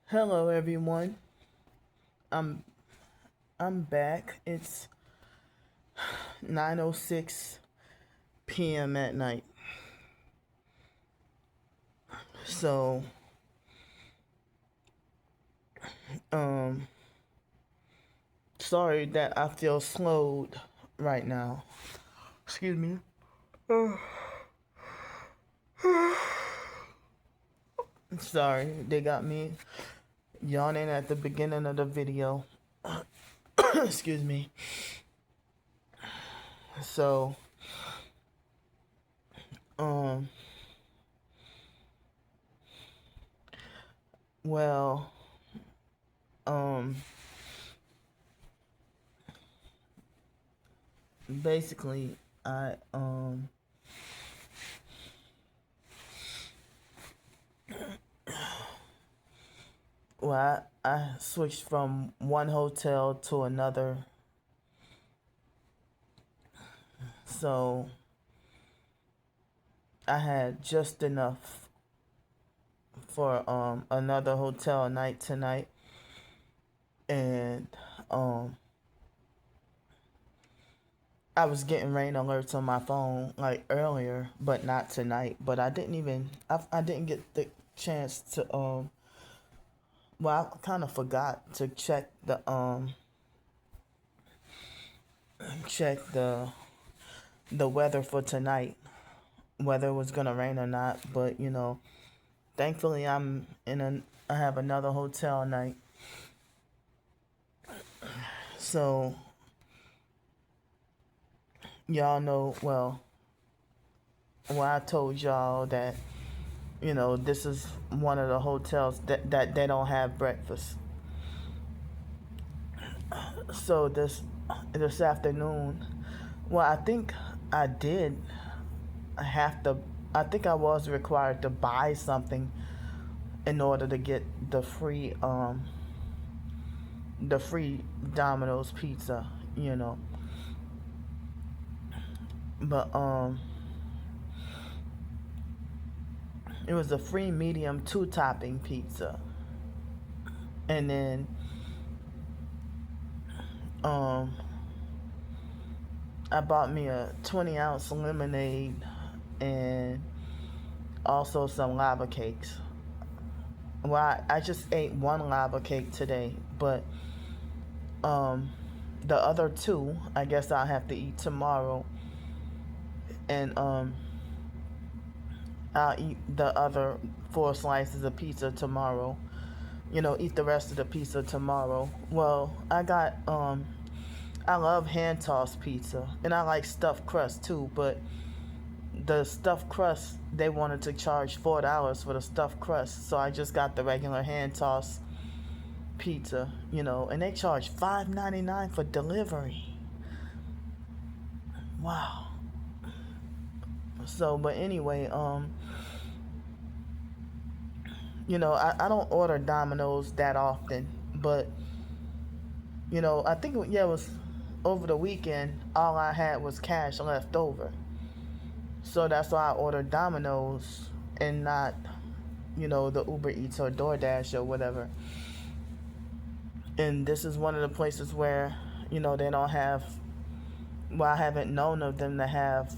Hello everyone. I'm I'm back. It's 9:06 p.m. at night. So, um sorry that I feel slowed right now. Excuse me. Sorry, they got me yawning at the beginning of the video. Excuse me. So, um well, um basically I I switched from one hotel to another. So I had just enough for another hotel night tonight, and um I was getting rain alerts on my phone like earlier, but not tonight. But I didn't get the chance to well, I kind of forgot to check the weather for tonight, whether it was gonna rain or not. But thankfully I have another hotel night. So y'all know, I told y'all that this is one of the hotels that they don't have breakfast. So this afternoon, I think I did have to. I think I was required to buy something in order to get the free Domino's pizza. You know, but it was a free medium two topping pizza, and then um I bought me a 20-ounce lemonade and also some lava cakes. I just ate one lava cake today, but um, the other two, I guess I'll have to eat tomorrow, and I'll eat the other four slices of pizza tomorrow. Eat the rest of the pizza tomorrow. Well, I love hand tossed pizza, and I like stuffed crust too, but the stuffed crust they wanted to charge $4 for the stuffed crust, so I just got the regular hand tossed pizza, and they charge $5.99 for delivery. Wow. So, but anyway, I don't order Domino's that often, but I think it was over the weekend. All I had was cash left over, so that's why I ordered Domino's and not the Uber Eats or DoorDash or whatever. And this is one of the places where they don't have. Well, I haven't known of them to have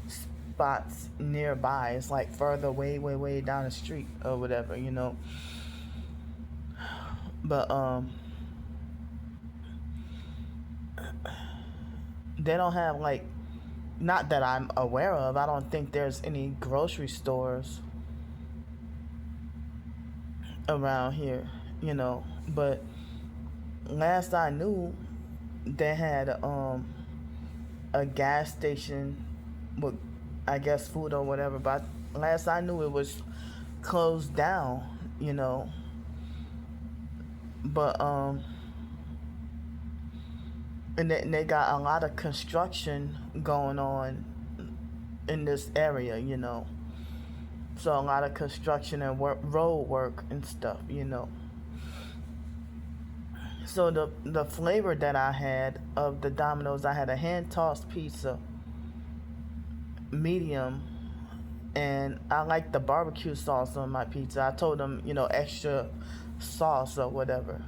spots nearby. It's like further, way down the street or whatever. But they don't have like, not that I'm aware of. I don't think there's any grocery stores around here. But last I knew, they had a gas station with, I guess, food or whatever. But last I knew, it was closed down. But and they got a lot of construction going on in this area. So a lot of construction and road work and stuff. So the flavor that I had of the Domino's, I had a hand tossed pizza, medium, and I like the barbecue sauce on my pizza. I told them, extra sauce or whatever,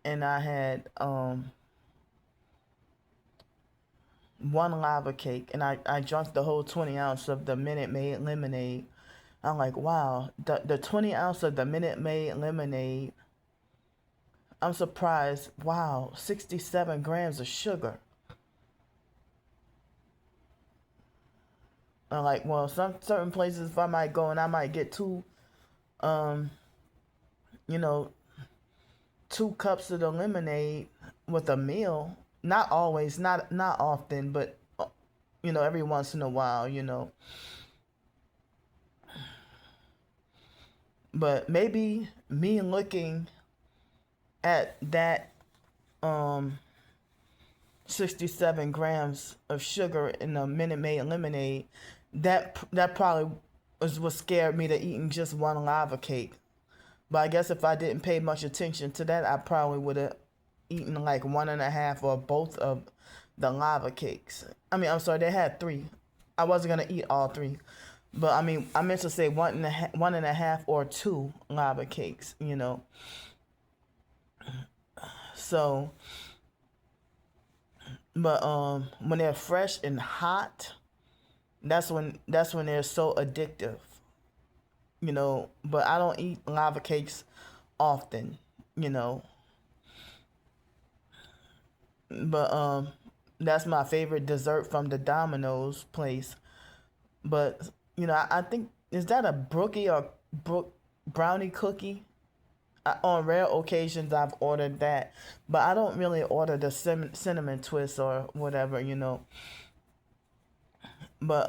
and I had one lava cake, and I drank the whole 20 ounce of the Minute Maid lemonade. I'm like, wow, the 20 ounce of the Minute Maid lemonade. I'm surprised. Wow, 67 grams of sugar. I'm like, well, some certain places if I might go and I might get um, you know, 2 cups of the lemonade with a meal. Not always, not often, but every once in a while. But maybe me looking at that um 67 grams of sugar in a Minute Maid lemonade, that probably was what scared me to eating just one lava cake. But I guess if I didn't pay much attention to that, I probably would have eaten like one and a half or both of the lava cakes. I mean, I'm sorry, they had 3. I wasn't gonna eat all 3, but I mean, I meant to say one and a half or 2 lava cakes. So, but when they're fresh and hot, that's when they're so addictive. But I don't eat lava cakes often, you know. But that's my favorite dessert from the Domino's place. But I think, is that a brookie or brownie cookie? On rare occasions I've ordered that, but I don't really order the cinnamon twist or whatever. But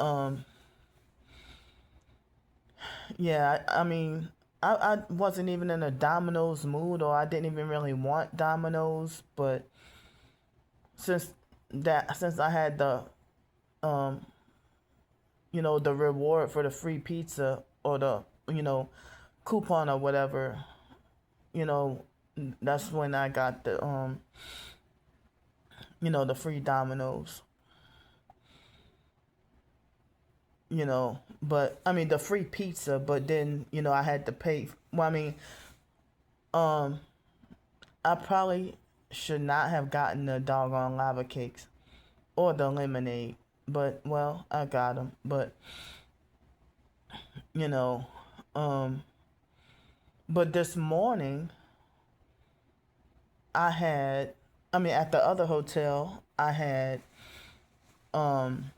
yeah, I mean, I wasn't even in a Domino's mood, or I didn't even really want Domino's, but since since I had the um the reward for the free pizza, or the coupon or whatever, you know, that's when I got the free Domino's. But I mean the free pizza, but then I had to pay. Well, I mean, um, I probably should not have gotten the doggone lava cakes or the lemonade, but well, I got them. But you know, um, but this morning I had, I mean, at the other hotel, I had, um,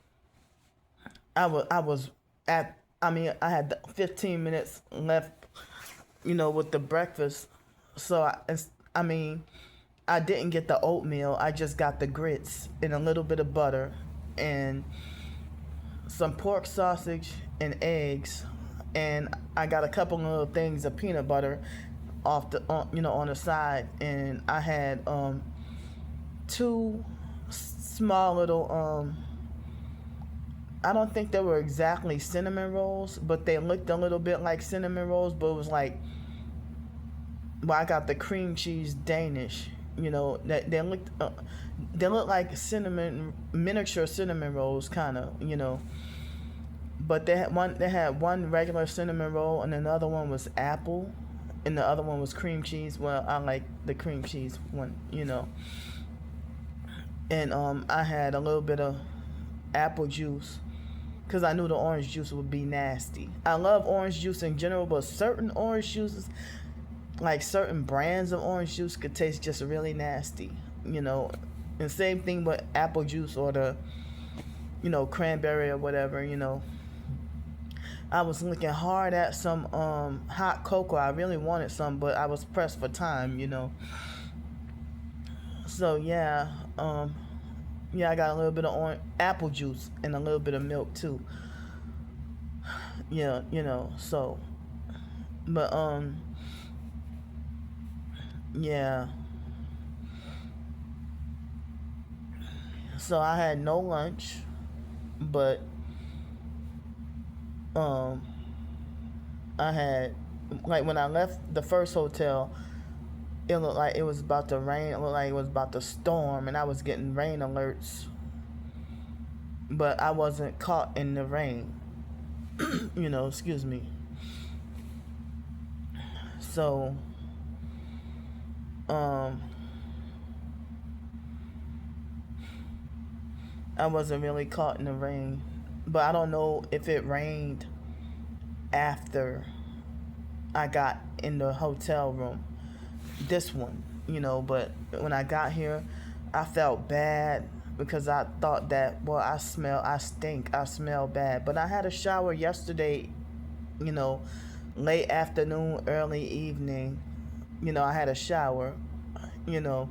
I was at, I mean, I had 15 minutes left, with the breakfast. So I mean, I didn't get the oatmeal. I just got the grits and a little bit of butter and some pork sausage and eggs, and I got a couple of little things of peanut butter off on the side, and I had two small little I don't think they were exactly cinnamon rolls, but they looked a little bit like cinnamon rolls, but it was like, well, I got the cream cheese Danish. That they looked like cinnamon, miniature cinnamon rolls, kind of. But they had one regular cinnamon roll, and another one was apple, and the other one was cream cheese. Well, I like the cream cheese one. And I had a little bit of apple juice, because I knew the orange juice would be nasty. I love orange juice in general, but certain orange juices, like certain brands of orange juice, could taste just really nasty. And same thing with apple juice, or the cranberry or whatever. I was looking hard at some hot cocoa. I really wanted some, but I was pressed for time. So yeah, yeah, I got a little bit of apple juice and a little bit of milk too. Yeah, so, but yeah. So I had no lunch, but um I had, like, when I left the first hotel, it looked like it was about to rain. It looked like it was about to storm, and I was getting rain alerts, but I wasn't caught in the rain. excuse me. So, um, I wasn't really caught in the rain, but I don't know if it rained after I got in the hotel room. This one, but when I got here, I felt bad because I thought that, well, I stink, I smell bad. But I had a shower yesterday, you know, late afternoon, early evening. I had a shower, you know,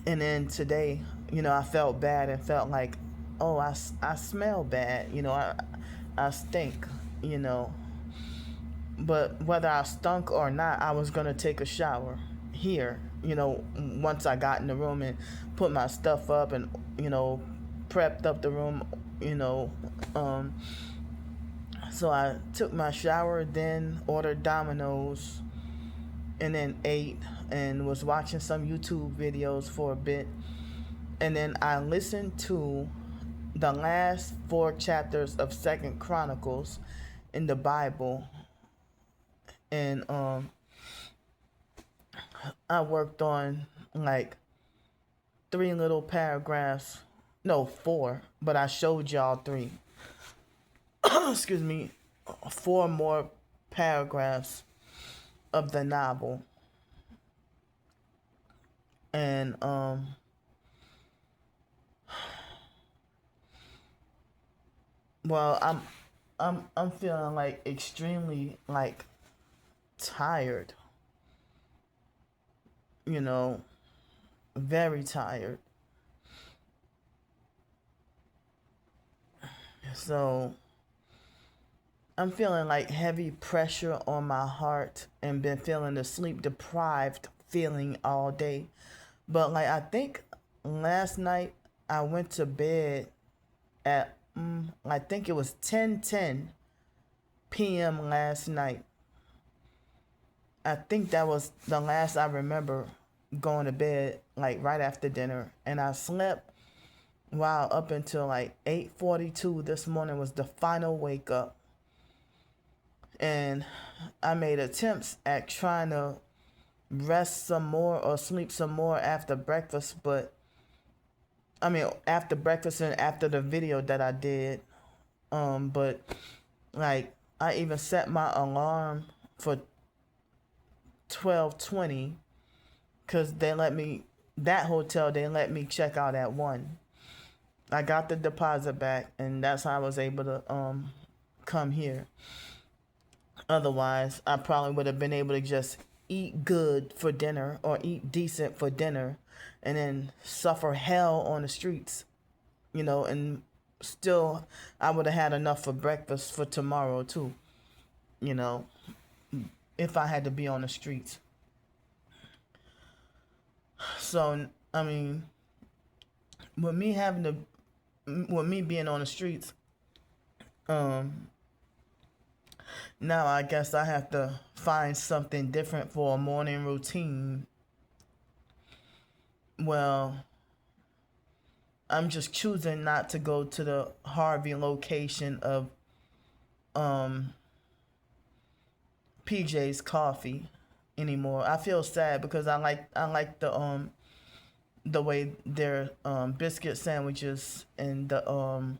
and then today, I felt bad and felt like, oh, I smell bad, I stink, you know. But whether I stunk or not, I was gonna take a shower here, once I got in the room and put my stuff up and, prepped up the room, you know. Um, so I took my shower, then ordered Domino's, and then ate and was watching some YouTube videos for a bit. And then I listened to the last 4 chapters of Second Chronicles in the Bible, and I worked on like 3 little paragraphs. No, 4, but I showed y'all 3. Excuse me, 4 more paragraphs of the novel. And well, I'm feeling like extremely like tired, very tired. So I'm feeling like heavy pressure on my heart and been feeling the sleep deprived feeling all day. But like I think last night I went to bed at I think it was 10:10 p.m. last night. I think that was the last I remember going to bed, like right after dinner, and I slept up until like 8:42 this morning was the final wake up. And I made attempts at trying to rest some more or sleep some more after breakfast, but I mean after breakfast and after the video that I did. But like I even set my alarm for 12:20 because that hotel they let me check out at 1. I got the deposit back, and that's how I was able to come here. Otherwise, I probably would have been able to just eat good for dinner or eat decent for dinner and then suffer hell on the streets, and still I would have had enough for breakfast for tomorrow too, you know, if I had to be on the streets. So, I mean, with me being on the streets, now I guess I have to find something different for a morning routine. Well, I'm just choosing not to go to the Harvey location of PJ's Coffee anymore. I feel sad because I like the way their biscuit sandwiches and the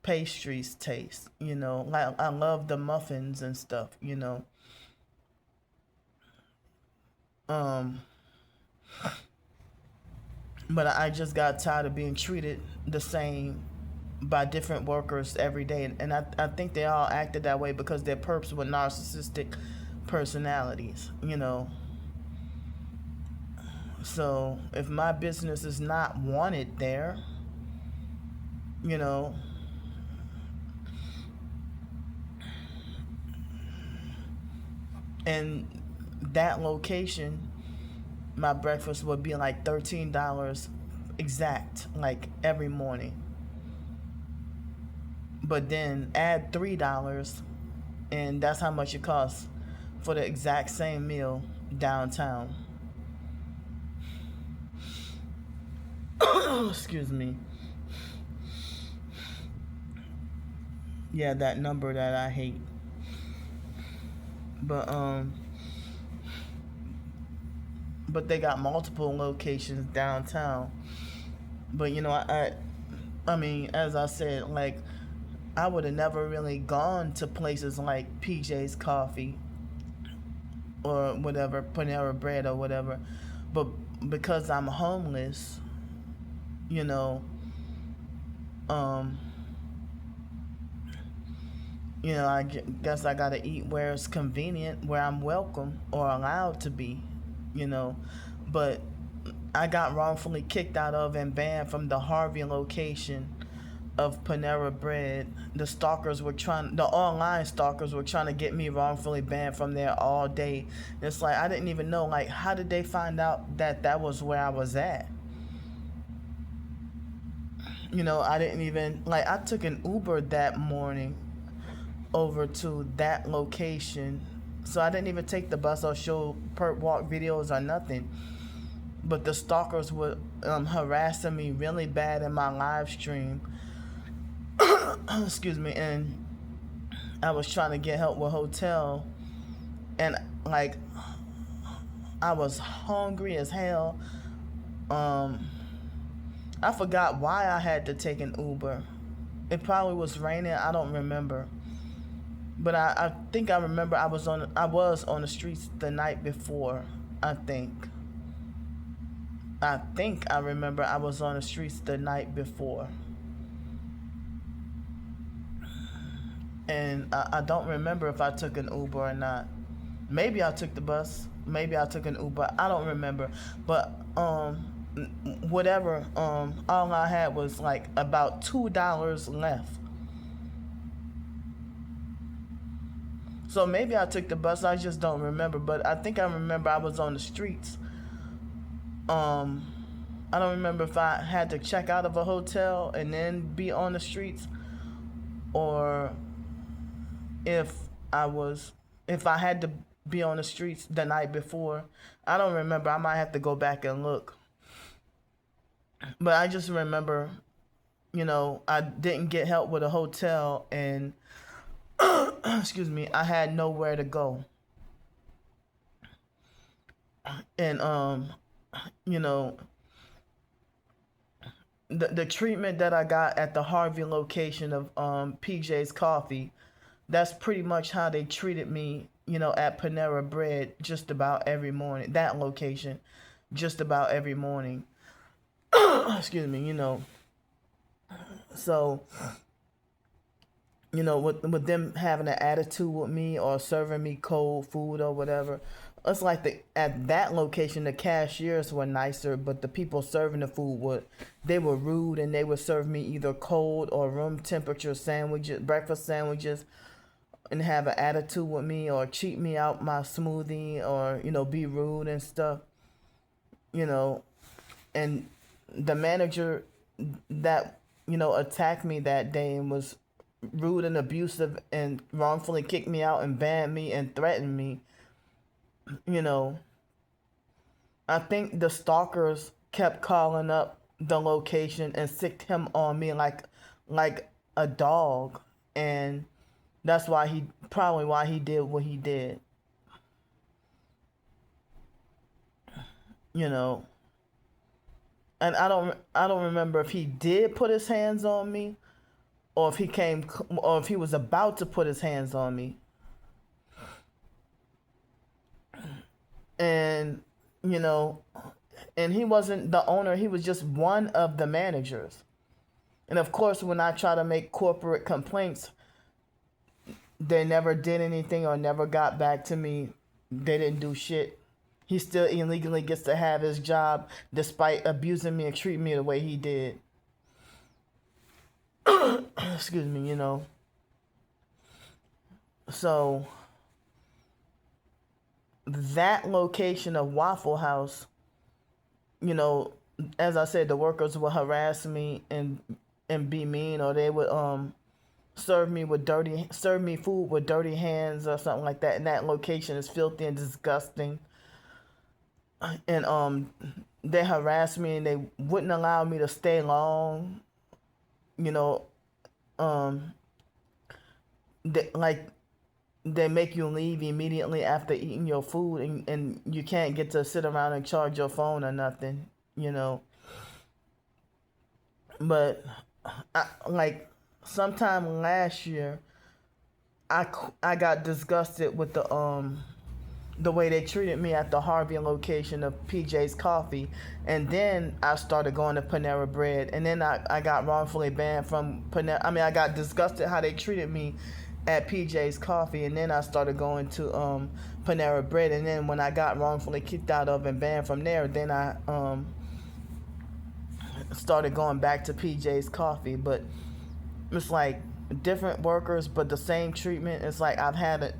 pastries taste. Like I love the muffins and stuff. Um, but I just got tired of being treated the same by different workers every day, and I think they all acted that way because they're perps with narcissistic personalities. So if my business is not wanted there, you know, and that location, my breakfast would be like $13 exact, like every morning. But then add $3, and that's how much it costs for the exact same meal downtown. Excuse me. Yeah, that number that I hate. But but they got multiple locations downtown. But I mean, as I said, like I would have never really gone to places like PJ's Coffee or whatever, Panera Bread or whatever. But because I'm homeless, you know, um, I guess I gotta eat where it's convenient, where I'm welcome or allowed to be, you know. But I got wrongfully kicked out of and banned from the Harvey location of Panera Bread. The online stalkers were trying to get me wrongfully banned from there all day. It's like I didn't even know, like, how did they find out that that was where I was at? I didn't even, like, I took an Uber that morning over to that location. So I didn't even take the bus or show perp walk videos or nothing. But the stalkers were harassing me really bad in my live stream. Excuse me. And I was trying to get help with hotel. And, like, I was hungry as hell. Um, I forgot why I had to take an Uber. It probably was raining. I don't remember. But I think I remember I was on the streets the night before. I think. I remember I was on the streets the night before. And I don't remember if I took an Uber or not. Maybe I took the bus. Maybe I took an Uber. I don't remember. But whatever. All I had was like about $2 left. So maybe I took the bus. I just don't remember. But I think I remember I was on the streets. Um, I don't remember if I had to check out of a hotel and then be on the streets, or if I was if I had to be on the streets the night before. I don't remember. I might have to go back and look. But I just remember, I didn't get help with a hotel, and excuse me, I had nowhere to go. And you know, the treatment that I got at the Harvey location of PJ's Coffee, that's pretty much how they treated me, at Panera Bread just about every morning. That location, just about every morning. Excuse me, So, with them having an attitude with me or serving me cold food or whatever, it's like at that location the cashiers were nicer, but the people serving the food they were rude, and they would serve me either cold or room temperature sandwiches, breakfast sandwiches, and have an attitude with me or cheat me out my smoothie, or be rude and stuff, you know and the manager that attacked me that day and was rude and abusive and wrongfully kicked me out and banned me and threatened me, you know I think the stalkers kept calling up the location and sicked him on me like a dog, and that's why he did what he did, you know and I don't remember if he did put his hands on me, or if he was about to put his hands on me. And you know and he wasn't the owner, he was just one of the managers. And of course, when I try to make corporate complaints, they never did anything or never got back to me. They didn't do shit. He still illegally gets to have his job despite abusing me and treating me the way he did. Excuse me, So that location of Waffle House, you know, as I said, the workers would harass me and be mean, or they would serve me food with dirty hands or something like that. And that location is filthy and disgusting. And they harassed me, and they wouldn't allow me to stay long. You know, um like they make you leave immediately after eating your food, and you can't get to sit around and charge your phone or nothing, you know. But like sometime last year, I got disgusted with the way they treated me at the Harvey location of PJ's Coffee, and then I started going to Panera Bread, and then I got wrongfully banned from Panera. I mean, I got disgusted how they treated me at PJ's Coffee, and then I started going to Panera Bread, and then when I got wrongfully kicked out of and banned from there, then I started going back to PJ's Coffee. But it's like different workers but the same treatment. It's like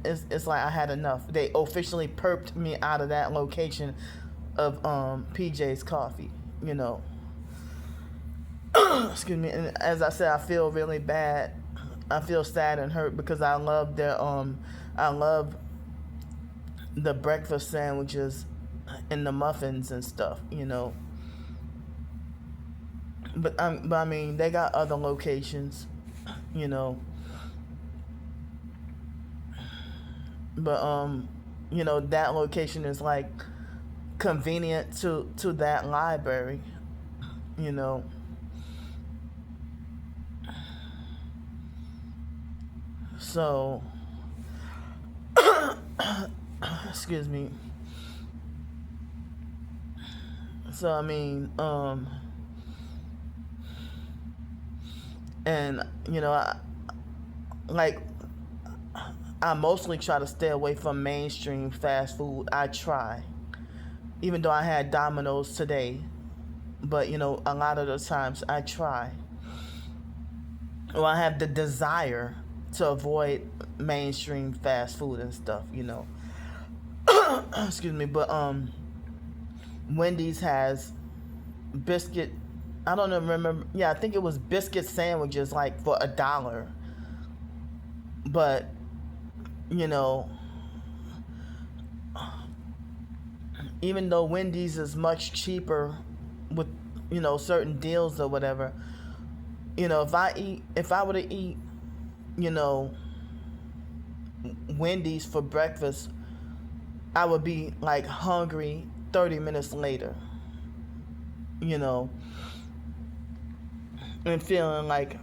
it's like I had enough. They officially perped me out of that location of PJ's Coffee, you know. Excuse me. And as I said, I feel really bad. I feel sad and hurt because I love the breakfast sandwiches and the muffins and stuff, you know. But I mean, they got other locations, you know. But you know, that location is like convenient to that library, you know. So excuse me. So I mean, and you know, like I mostly try to stay away from mainstream fast food. I try, even though I had Domino's today, but you know, a lot of the times I try. Well, I have the desire to avoid mainstream fast food and stuff, you know. Excuse me, but Wendy's has biscuit. I don't even remember. Yeah, I think it was biscuit sandwiches like for $1. But you know, even though Wendy's is much cheaper with you know certain deals or whatever, you know, if I were to eat, you know, Wendy's for breakfast, I would be like hungry 30 minutes later, you know, and feeling like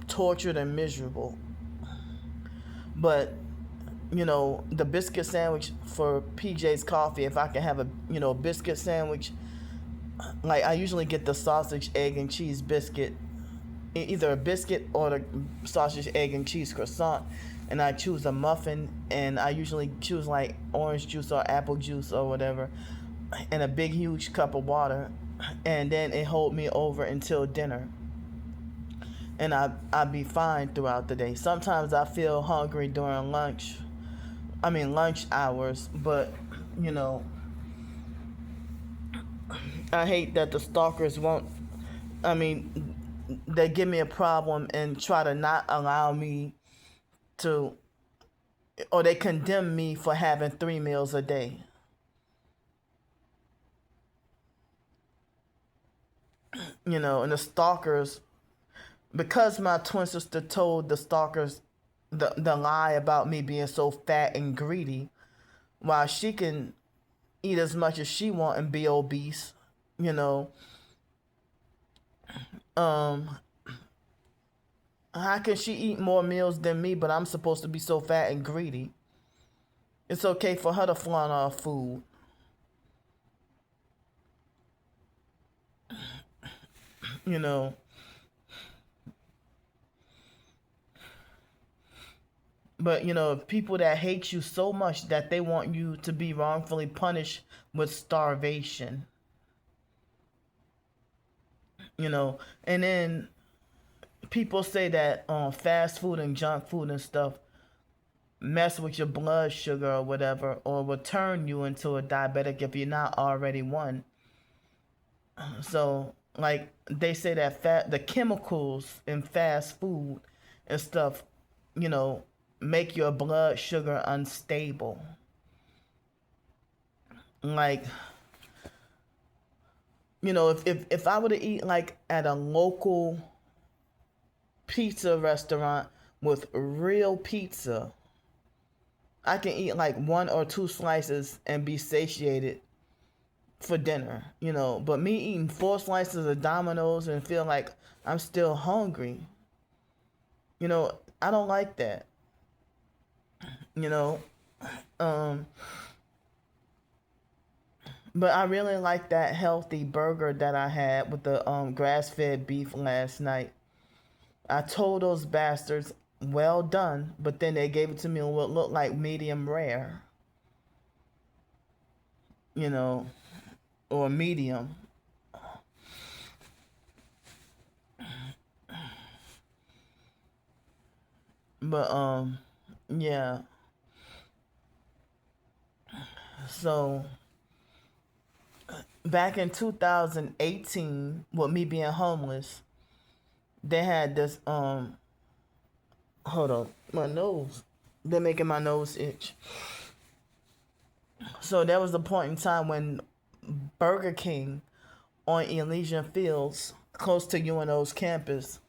tortured and miserable. But you know, the biscuit sandwich for PJ's Coffee, if I can have a you know biscuit sandwich, like I usually get the sausage, egg, and cheese biscuit, either a biscuit or the sausage, egg, and cheese croissant, and I choose a muffin, and I usually choose like orange juice or apple juice or whatever, and a big huge cup of water, and then it hold me over until dinner. And I'd be fine throughout the day. Sometimes I feel hungry during lunch hours, but you know, I hate that the stalkers won't. I mean, they give me a problem and try to not allow me to, or they condemn me for having 3 meals a day. You know, and the stalkers, because my twin sister told the stalkers the lie about me being so fat and greedy, while she can eat as much as she want and be obese, you know, um, how can she eat more meals than me, but I'm supposed to be so fat and greedy? It's okay for her to flaunt our food, you know. But you know, people that hate you so much that they want you to be wrongfully punished with starvation, you know. And then people say that fast food and junk food and stuff mess with your blood sugar or whatever, or will turn you into a diabetic if you're not already one. So, like they say that the chemicals in fast food and stuff, you know, make your blood sugar unstable. Like, you know, if I were to eat like at a local pizza restaurant with real pizza, I can eat like one or two slices and be satiated for dinner, But me eating four slices of Domino's and feel like I'm still hungry, I don't like that, you know. Um, but I really like that healthy burger that I had with the grass-fed beef last night. I told those bastards, well done, but then they gave it to me in what looked like medium rare, you know, or medium. But yeah. So back in 2018, with me being homeless, they had this hold on, my nose. They're making my nose itch. So there was a point in time when Burger King on Elysian Fields, close to UNO's campus,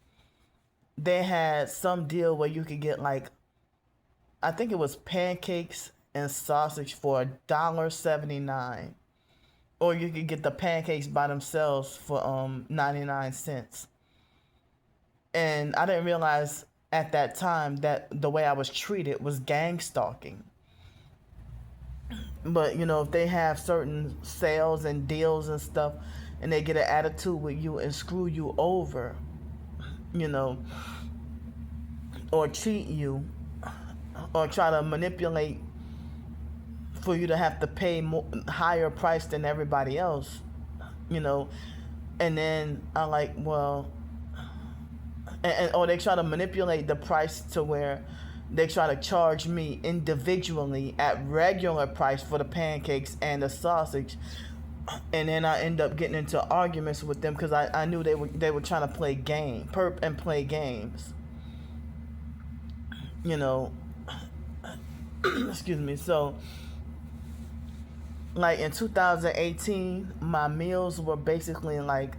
they had some deal where you could get like, I think it was pancakes and sausage for $1.79, or you could get the pancakes by themselves for 99 cents. And I didn't realize at that time that the way I was treated was gang stalking. But if they have certain sales and deals and stuff, and they get an attitude with you and screw you over, or cheat you, or try to manipulate for you to have to pay higher price than everybody else, and then I'm like, well, or they try to manipulate the price to where they try to charge me individually at regular price for the pancakes and the sausage, and then I end up getting into arguments with them because I knew they were trying to play play games, excuse me. So like in 2018, my meals were basically like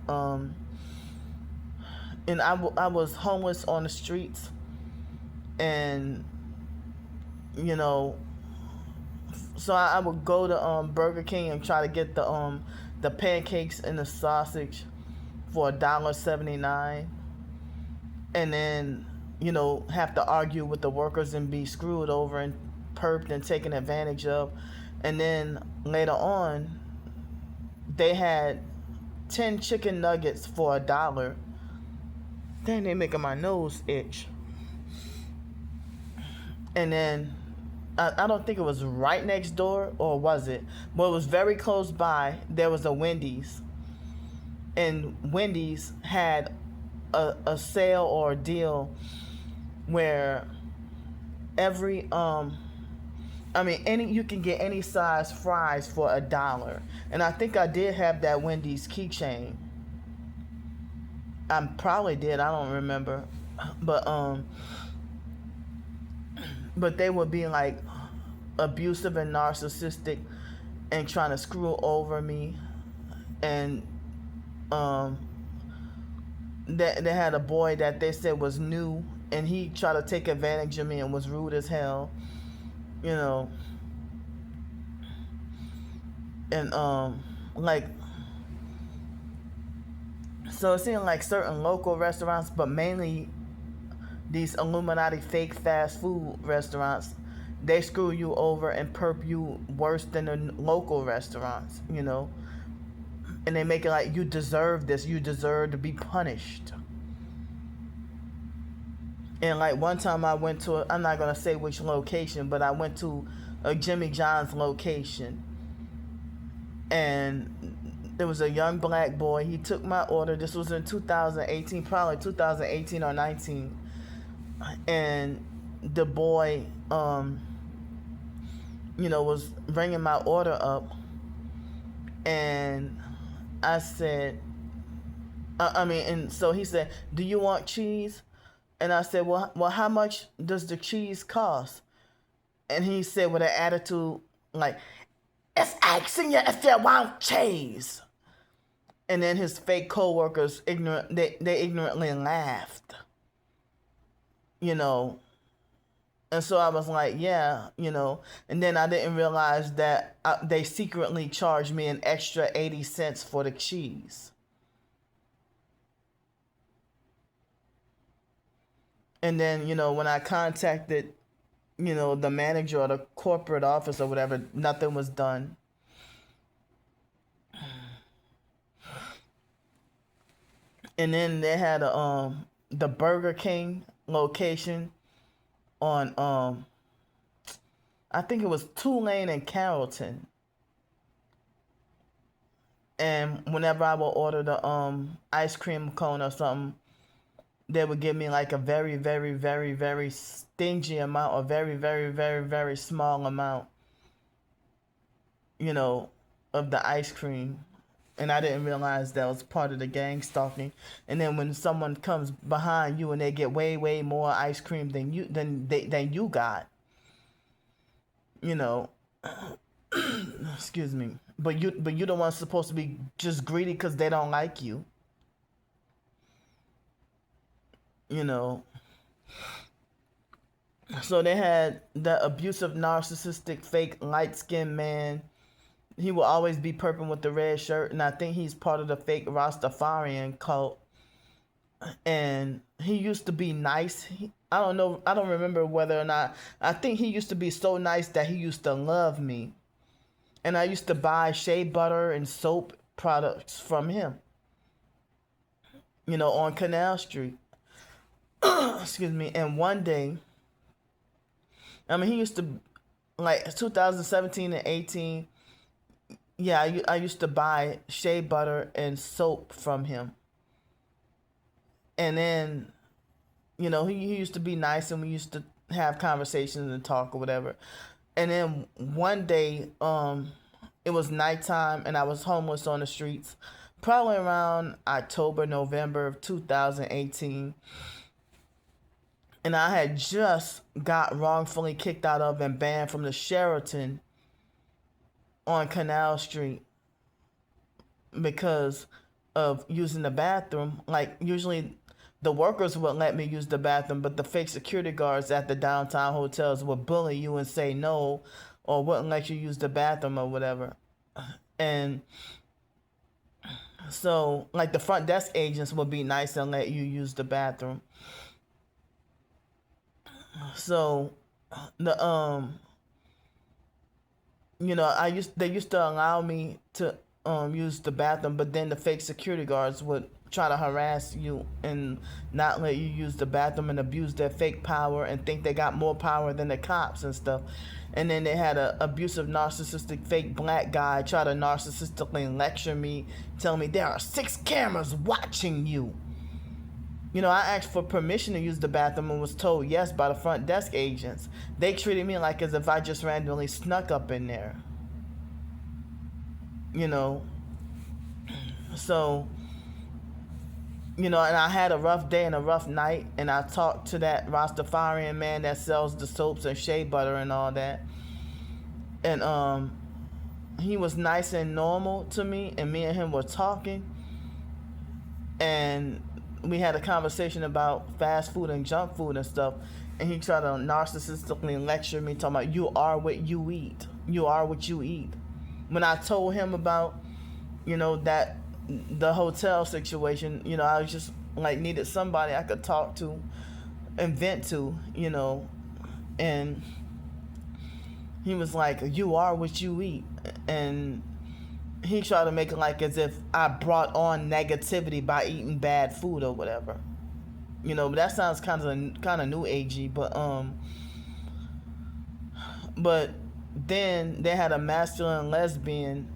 and I was homeless on the streets, and so I would go to Burger King and try to get the pancakes and the sausage for $1.79, and then have to argue with the workers and be screwed over and perped and taken advantage of. And then later on, they had 10 chicken nuggets for $1. Dang, they making my nose itch. And then I don't think it was right next door, or was it? But it was very close by. There was a Wendy's, and Wendy's had a sale or a deal where every you can get any size fries for $1. And I think I did have that Wendy's keychain. I probably did. I don't remember, but they would be like abusive and narcissistic and trying to screw over me. And they had a boy that they said was new, and he tried to take advantage of me and was rude as hell, and like, so it seemed like certain local restaurants, but mainly these Illuminati fake fast food restaurants, they screw you over and perp you worse than the local restaurants, and they make it like you deserve this, you deserve to be punished. And like one time I went to I'm not gonna say which location, but I went to a Jimmy John's location, and there was a young black boy. He took my order. This was in 2018, probably 2018 or 19. And the boy, was bringing my order up, and I said, and so he said, "Do you want cheese?" And I said, well, how much does the cheese cost? And he said with an attitude like, "It's asking you if you want cheese." And then his fake co-workers, they ignorantly laughed. you know. And so I was like, yeah, and then I didn't realize that they secretly charged me an extra 80 cents for the cheese. And then, when I contacted, the manager or the corporate office or whatever, nothing was done. And then they had the Burger King location on I think it was Tulane and Carrollton. And whenever I would order the ice cream cone or something, they would give me like a very, very, very, very stingy amount, or very, very, very, very small amount, of the ice cream. And I didn't realize that was part of the gang stalking. And then when someone comes behind you and they get way, way more ice cream than you got, excuse me. But you the one supposed to be just greedy because they don't like you. So they had the abusive, narcissistic, fake, light-skinned man. He will always be purple with the red shirt, and I think he's part of the fake Rastafarian cult. And he used to be nice. I don't know. I don't remember whether or not. I think he used to be so nice that he used to love me. And I used to buy shea butter and soap products from him, on Canal Street. Excuse me. And one day, he used to, like 2017 and 18, yeah, I used to buy shea butter and soap from him. And then, he used to be nice and we used to have conversations and talk or whatever. And then one day, it was nighttime and I was homeless on the streets, probably around October, November of 2018. And I had just got wrongfully kicked out of and banned from the Sheraton on Canal Street because of using the bathroom. Like, usually the workers would let me use the bathroom, but the fake security guards at the downtown hotels would bully you and say no, or wouldn't let you use the bathroom or whatever. And so, like, the front desk agents would be nice and let you use the bathroom. So the they used to allow me to use the bathroom, but then the fake security guards would try to harass you and not let you use the bathroom and abuse their fake power and think they got more power than the cops and stuff. And then they had a abusive, narcissistic, fake black guy try to narcissistically lecture me, tell me there are 6 cameras watching you. I asked for permission to use the bathroom and was told yes by the front desk agents. They treated me like as if I just randomly snuck up in there. So, and I had a rough day and a rough night, and I talked to that Rastafarian man that sells the soaps and shea butter and all that. And he was nice and normal to me, and me and him were talking. And we had a conversation about fast food and junk food and stuff, and he tried to narcissistically lecture me, talking about you are what you eat. You are what you eat. When I told him about, that the hotel situation, I was just like needed somebody I could talk to and vent to, and he was like, you are what you eat. And he tried to make it like as if I brought on negativity by eating bad food or whatever. But that sounds kind of new agey, but then they had a masculine lesbian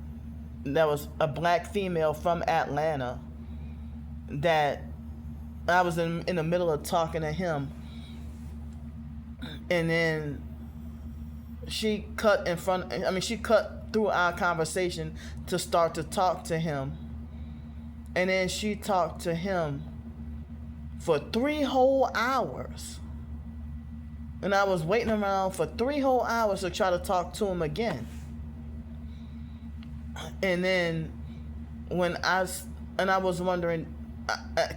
that was a black female from Atlanta that I was in the middle of talking to him, and then she cut through our conversation to start to talk to him. And then she talked to him for 3 whole hours. And I was waiting around for 3 whole hours to try to talk to him again. And then I was wondering,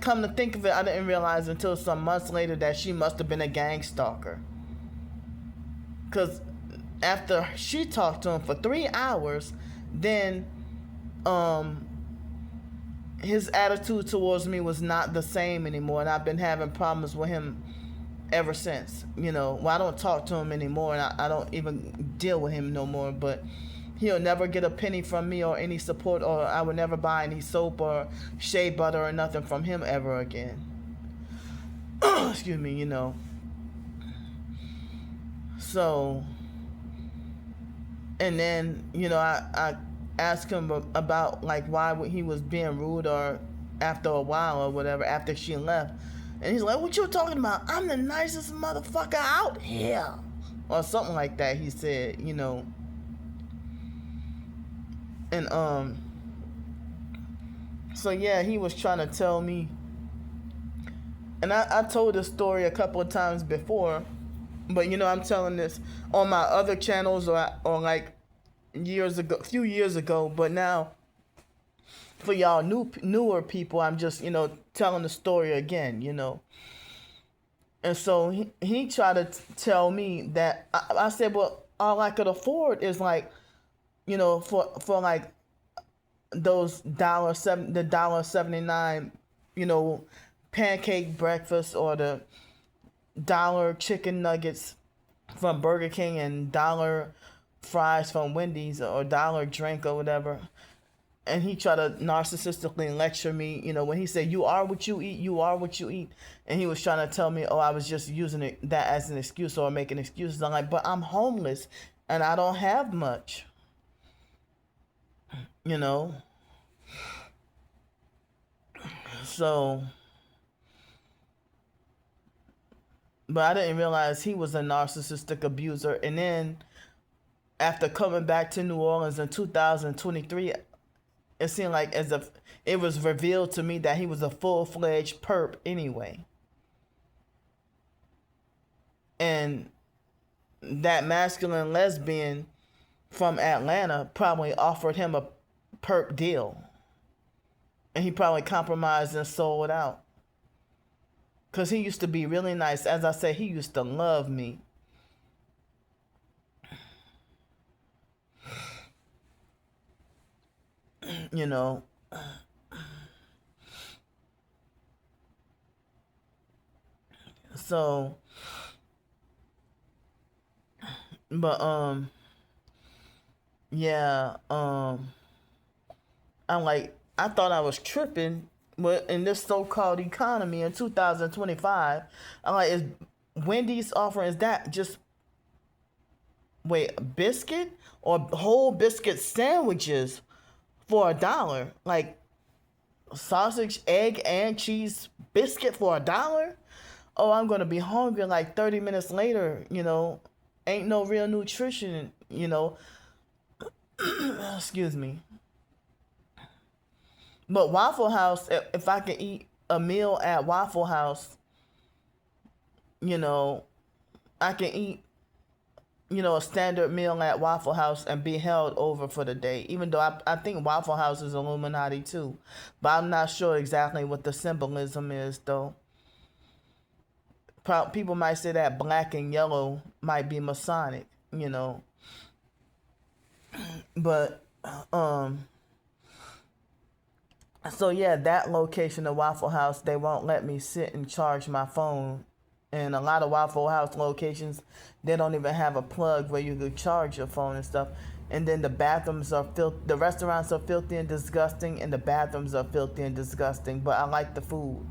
come to think of it, I didn't realize until some months later that she must have been a gang stalker. Because after she talked to him for 3 hours, then um, his attitude towards me was not the same anymore, and I've been having problems with him ever since. Well, I don't talk to him anymore, and I don't even deal with him no more, but he'll never get a penny from me or any support, or I would never buy any soap or shea butter or nothing from him ever again. Excuse me, So, and then, I asked him about, like, why he was being rude, or after a while or whatever, after she left. And he's like, what you talking about? I'm the nicest motherfucker out here. Or something like that, he said, And, so yeah, he was trying to tell me. And I told this story a couple of times before. But, I'm telling this on my other channels or like few years ago. But now, for y'all newer people, I'm just, telling the story again, And so he tried to tell me that, I said, well, all I could afford is like, for like those the $1.79, pancake breakfast, or the dollar chicken nuggets from Burger King and dollar fries from Wendy's, or dollar drink or whatever. And he tried to narcissistically lecture me, when he said, you are what you eat, you are what you eat. And he was trying to tell me, oh, I was just using that as an excuse, or making excuses. I'm like, but I'm homeless and I don't have much, So, but I didn't realize he was a narcissistic abuser. And then after coming back to New Orleans in 2023, it seemed like as if it was revealed to me that he was a full-fledged perp anyway. And that masculine lesbian from Atlanta probably offered him a perp deal. And he probably compromised and sold out. Because he used to be really nice. As I said, he used to love me. So, but, yeah, I'm like, I thought I was tripping in this so-called economy in 2025. I'm like, is Wendy's offering, is that just, biscuit or whole biscuit sandwiches for $1? Like, sausage, egg, and cheese biscuit for $1? Oh, I'm going to be hungry like 30 minutes later, Ain't no real nutrition, Excuse me. But Waffle House, if I can eat a meal at Waffle House, I can eat, a standard meal at Waffle House and be held over for the day. Even though I think Waffle House is Illuminati too. But I'm not sure exactly what the symbolism is, though. People might say that black and yellow might be Masonic, But, so yeah, that location, the Waffle House, they won't let me sit and charge my phone. And a lot of Waffle House locations, they don't even have a plug where you could charge your phone and stuff. And then the bathrooms are the restaurants are filthy and disgusting, and the bathrooms are filthy and disgusting. But I like the food,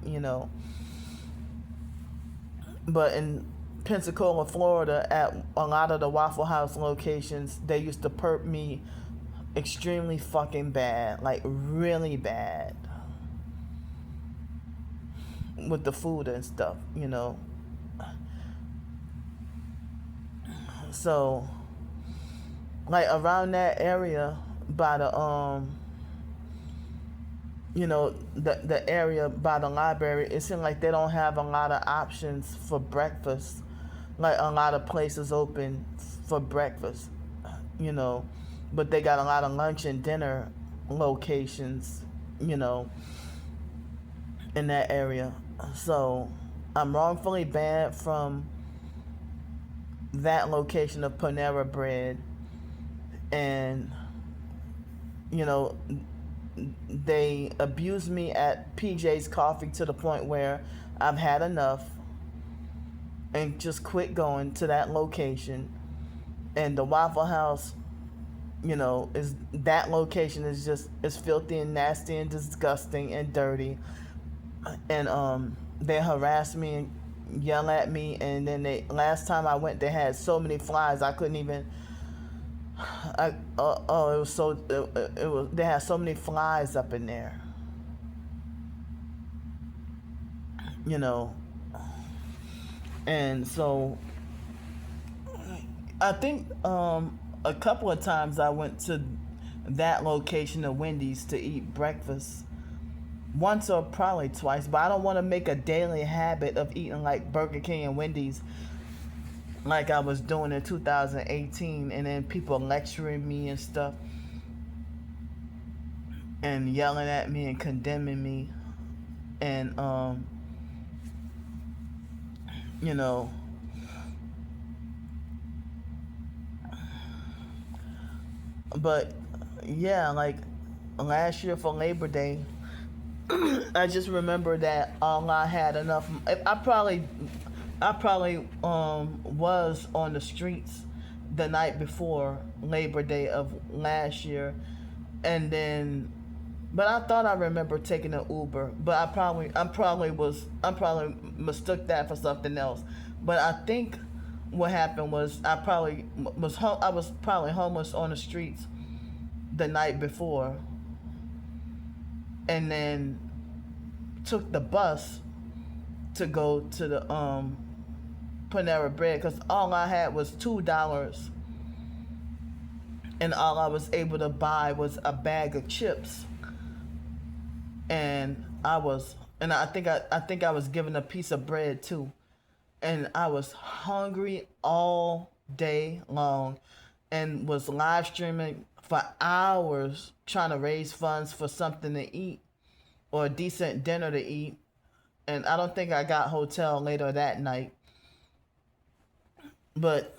But in Pensacola, Florida, at a lot of the Waffle House locations, they used to perp me extremely fucking bad, like really bad, with the food and stuff, So, like around that area by the the area by the library, it seems like they don't have a lot of options for breakfast. Like a lot of places open for breakfast, but they got a lot of lunch and dinner locations, in that area. So I'm wrongfully banned from that location of Panera Bread, and you know they abused me at PJ's Coffee to the point where I've had enough and just quit going to that location. And the Waffle House, is that location is just is filthy and nasty and disgusting and dirty. And they harassed me and yell at me. And then they last time I went, they had so many flies I couldn't even. It was so it was they had so many flies up in there, you know, and so I think a couple of times I went to that location of Wendy's to eat breakfast. Once or probably twice, but I don't want to make a daily habit of eating like Burger King and Wendy's like I was doing in 2018, and then people lecturing me and stuff and yelling at me and condemning me, and you know but yeah, like last year for Labor Day, I just remember that I had enough. I probably was on the streets the night before Labor Day of last year, and then, but I thought I remember taking an Uber, but I probably mistook that for something else. But I think what happened was I was probably homeless on the streets the night before, and then took the bus to go to the Panera Bread because all I had was $2, and all I was able to buy was a bag of chips, and I think I was given a piece of bread too, and I was hungry all day long, and was live streaming for hours trying to raise funds for something to eat or a decent dinner to eat. And I don't think I got hotel later that night, but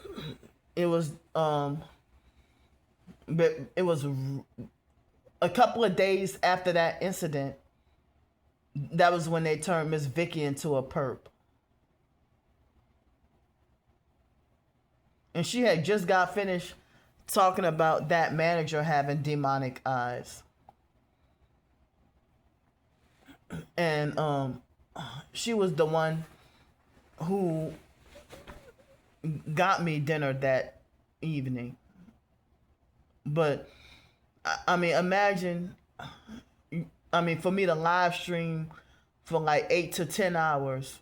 it was but it was a couple of days after that incident. That was when they turned Miss Vicky into a perp, and she had just got finished talking about that manager having demonic eyes, and she was the one who got me dinner that evening. But I mean, imagine. I mean, for me to live stream for like 8 to 10 hours,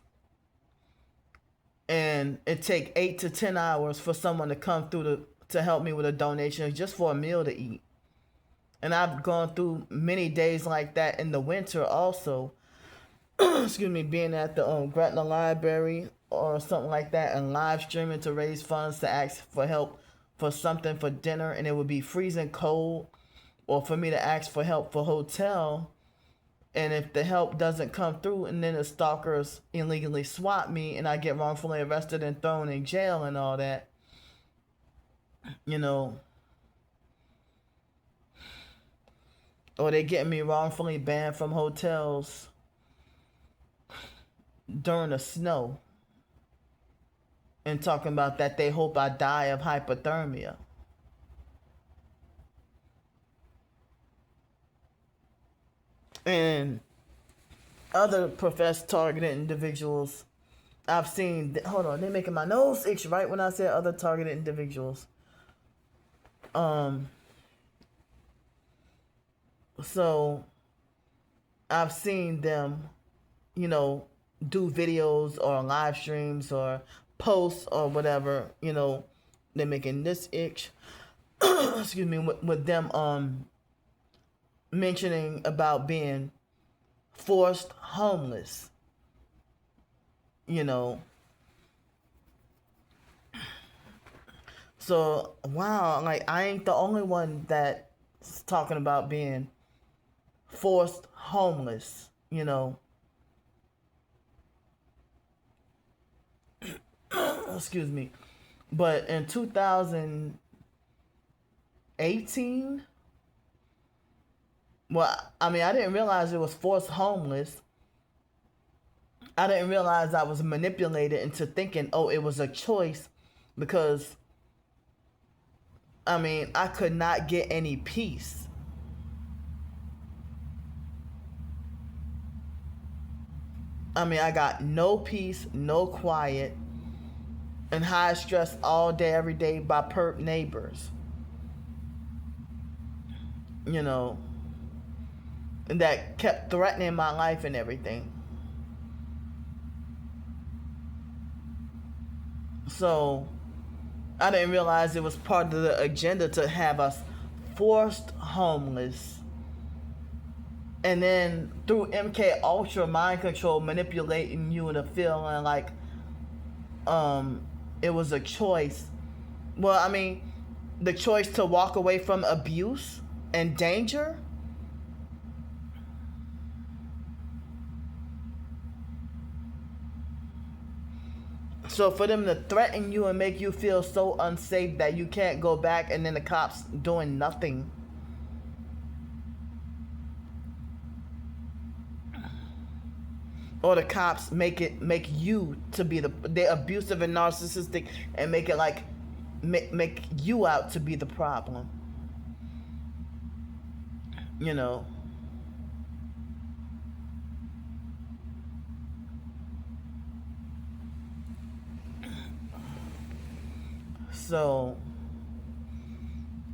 and it take 8 to 10 hours for someone to come through to help me with a donation just for a meal to eat. And I've gone through many days like that in the winter also. Excuse me, being at the Gretna library or something like that and live streaming to raise funds to ask for help for something for dinner, and it would be freezing cold, or for me to ask for help for hotel, and if the help doesn't come through, and then the stalkers illegally swat me and I get wrongfully arrested and thrown in jail and all that, you know, or they get me wrongfully banned from hotels during the snow and talking about that they hope I die of hypothermia. And other professed targeted individuals I've seen. Hold on, they're making my nose itch right when I said other targeted individuals. Um, so I've seen them, you know, do videos or live streams or posts or whatever. They're making this itch. Excuse me, with them mentioning about being forced homeless. You know, so wow, like I ain't the only one that's talking about being forced homeless. excuse me. But in 2018, well, I mean, I didn't realize it was forced homeless. I didn't realize I was manipulated into thinking, oh, it was a choice because, I mean, I could not get any peace. I mean, I got no peace, no quiet, and high stress all day, every day by perp neighbors. You know, and that kept threatening my life and everything. So I didn't realize it was part of the agenda to have us forced homeless. And then through MK Ultra mind control, manipulating you into feeling like um it was a choice. Well, I mean, the choice to walk away from abuse and danger. So for them to threaten you and make you feel so unsafe that you can't go back, and then the cops doing nothing. Or the cops make you to be they're abusive and narcissistic and make it like make you out to be the problem. You know. So,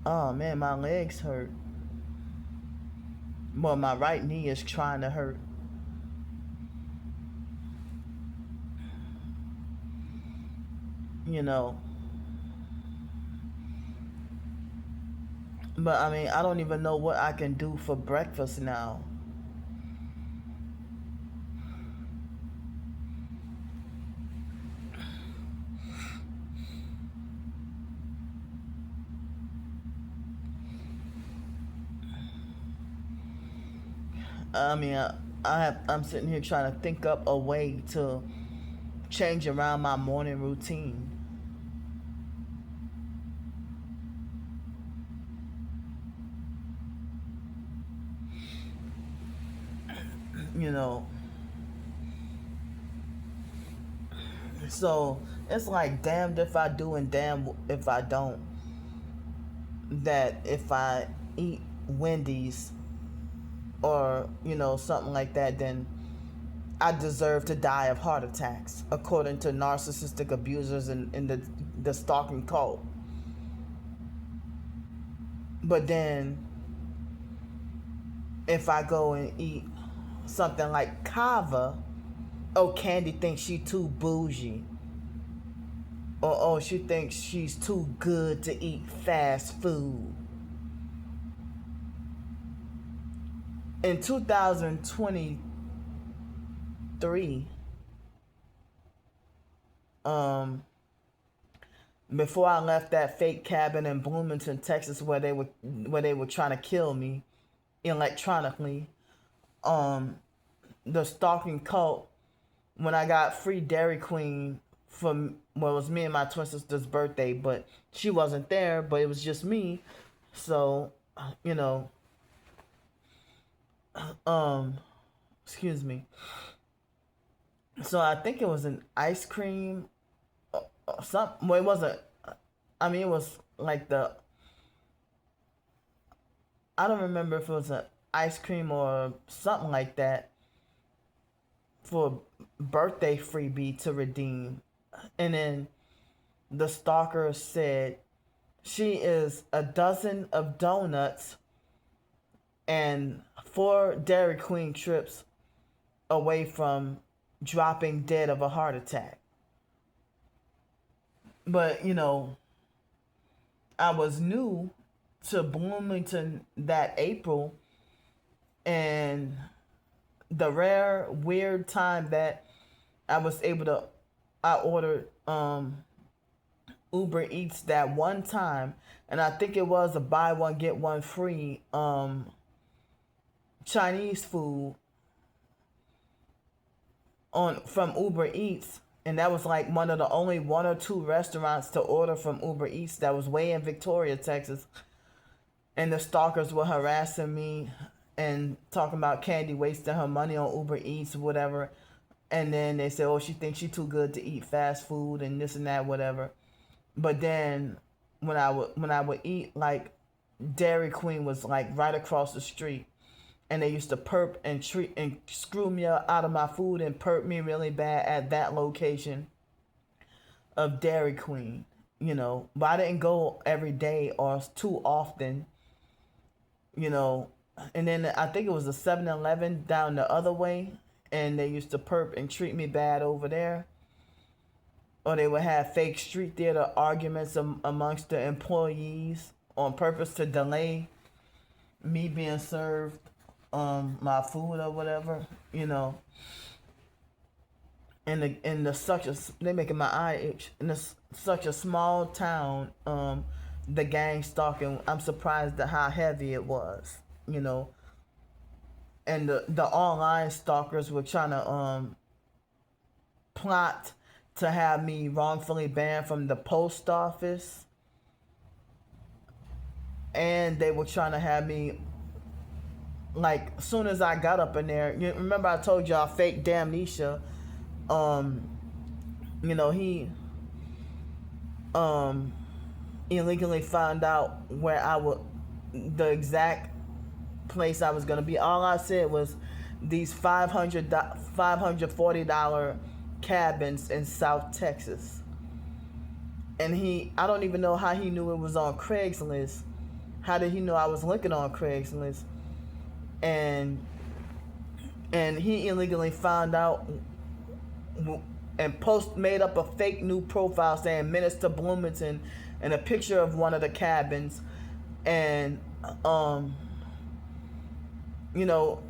oh man, my legs hurt. Well, my right knee is trying to hurt. You know. But I mean, I don't even know what I can do for breakfast now. I mean, I'm sitting here trying to think up a way to change around my morning routine. You know, so it's like damned if I do and damn if I don't. That if I eat Wendy's or something like that, then I deserve to die of heart attacks, according to narcissistic abusers in the stalking cult. But then if I go and eat something like kava, oh, Candy thinks she too bougie. Or oh, she thinks she's too good to eat fast food. In 2023, um, before I left that fake cabin in Bloomington, Texas, where they were trying to kill me electronically, um, the stalking cult, when I got free Dairy Queen from, well, it was me and my twin sister's birthday, but she wasn't there, but it was just me. So, you know, um, excuse me. So I think it was an ice cream, some, well, it wasn't, I mean, it was like I don't remember if it was an ice cream or something like that for birthday freebie to redeem. And then the stalker said she is a dozen of donuts and 4 Dairy Queen trips away from dropping dead of a heart attack. But, I was new to Bloomington that April, and the rare weird time that I was able to, I ordered Uber Eats that one time, and I think it was a buy one get one free Chinese food on from Uber Eats, And that was like one of the only one or two restaurants to order from Uber Eats that was way in Victoria, Texas. And the stalkers were harassing me and talking about Candy wasting her money on Uber Eats, whatever. And then they said, oh, she thinks she's too good to eat fast food and this and that, whatever. But then when I would eat, like, Dairy Queen was like right across the street, and they used to perp and treat and screw me out of my food and perp me really bad at that location of Dairy Queen, you know. But I didn't go every day or too often, you know. And then I think it was a 7-Eleven down the other way, and they used to perp and treat me bad over there. Or they would have fake street theater arguments amongst the employees on purpose to delay me being served my food or whatever, you know. In the such a they making my eye itch. In this such a small town, the gang stalking, I'm surprised at how heavy it was, you know. And the online stalkers were trying to plot to have me wrongfully banned from the post office, and they were trying to have me, like, as soon as I got up in there. You remember I told y'all fake Damnesia, you know, he illegally found out where I would, the exact place I was gonna be. All I said was these $540 cabins in South Texas. And I don't even know how he knew it was on Craigslist. How did he know I was looking on Craigslist? And he illegally found out and made up a fake new profile saying Minister Bloomington and a picture of one of the cabins. And you know,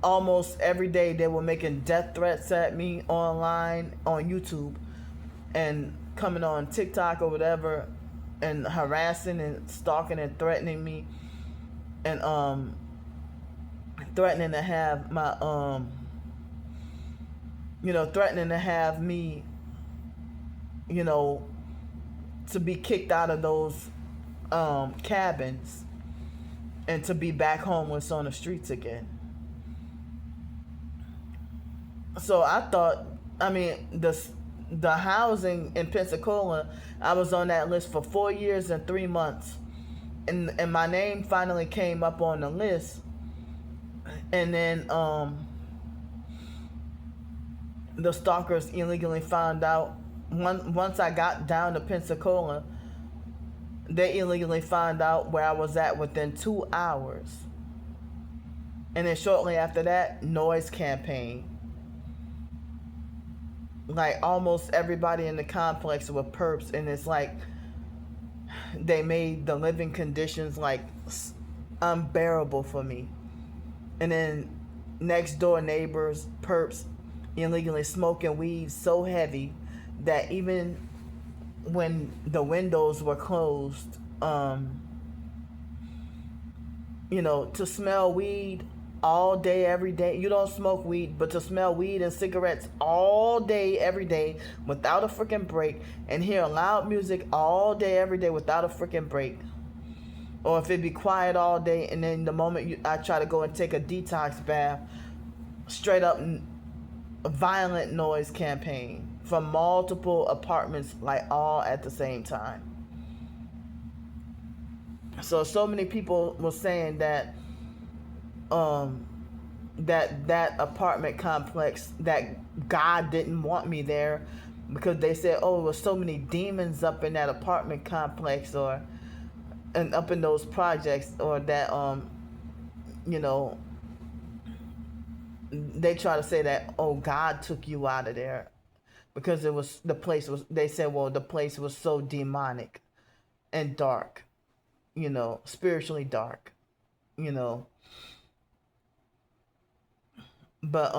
almost every day they were making death threats at me online on YouTube and coming on TikTok or whatever and harassing and stalking and threatening me, and threatening to have my threatening to have me, you know, to be kicked out of those cabins and to be back homeless on the streets again. So I thought, I mean, the housing in Pensacola, I was on that list for 4 years and 3 months, and my name finally came up on the list. And then the stalkers illegally found out, once I got down to Pensacola, they illegally found out where I was at within 2 hours. And then shortly after that, noise campaign. Like, almost everybody in the complex were perps, and it's like they made the living conditions like unbearable for me. And then next door neighbors, perps, illegally smoking weed so heavy that even when the windows were closed, you know, to smell weed all day, every day. You don't smoke weed, but to smell weed and cigarettes all day, every day, without a freaking break, and hear loud music all day, every day, without a freaking break. Or if it be quiet all day, and then the moment I try to go and take a detox bath, straight up violent noise campaign from multiple apartments, like all at the same time. So many people were saying that that apartment complex, that God didn't want me there because they said, oh, there was so many demons up in that apartment complex, or and up in those projects, or that you know, they try to say that, oh, God took you out of there because they said, well, the place was so demonic and dark, you know, spiritually dark, you know. But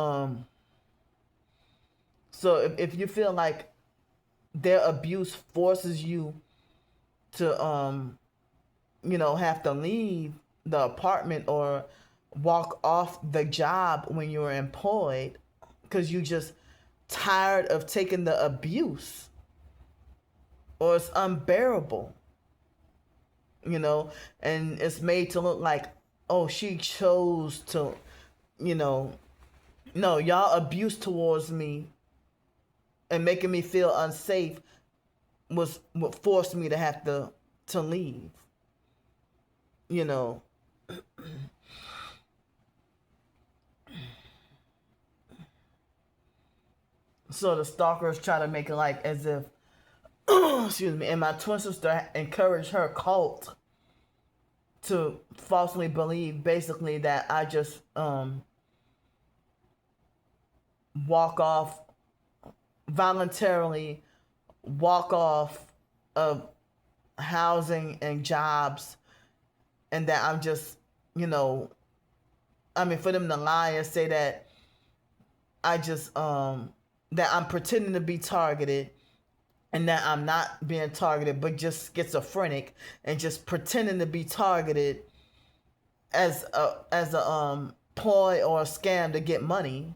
so if you feel like their abuse forces you to you know, have to leave the apartment or walk off the job when you're employed because you just tired of taking the abuse, or it's unbearable, you know, and it's made to look like, oh, she chose to, you know, no, y'all abuse towards me and making me feel unsafe was what forced me to have to leave, you know. So the stalkers try to make it like as if excuse me, and my twin sister encouraged her cult to falsely believe basically that I just walk off voluntarily, walk off of housing and jobs, and that I'm just, you know, I mean, for them to lie and say that I just that I'm pretending to be targeted, and that I'm not being targeted but just schizophrenic and just pretending to be targeted as a ploy or a scam to get money,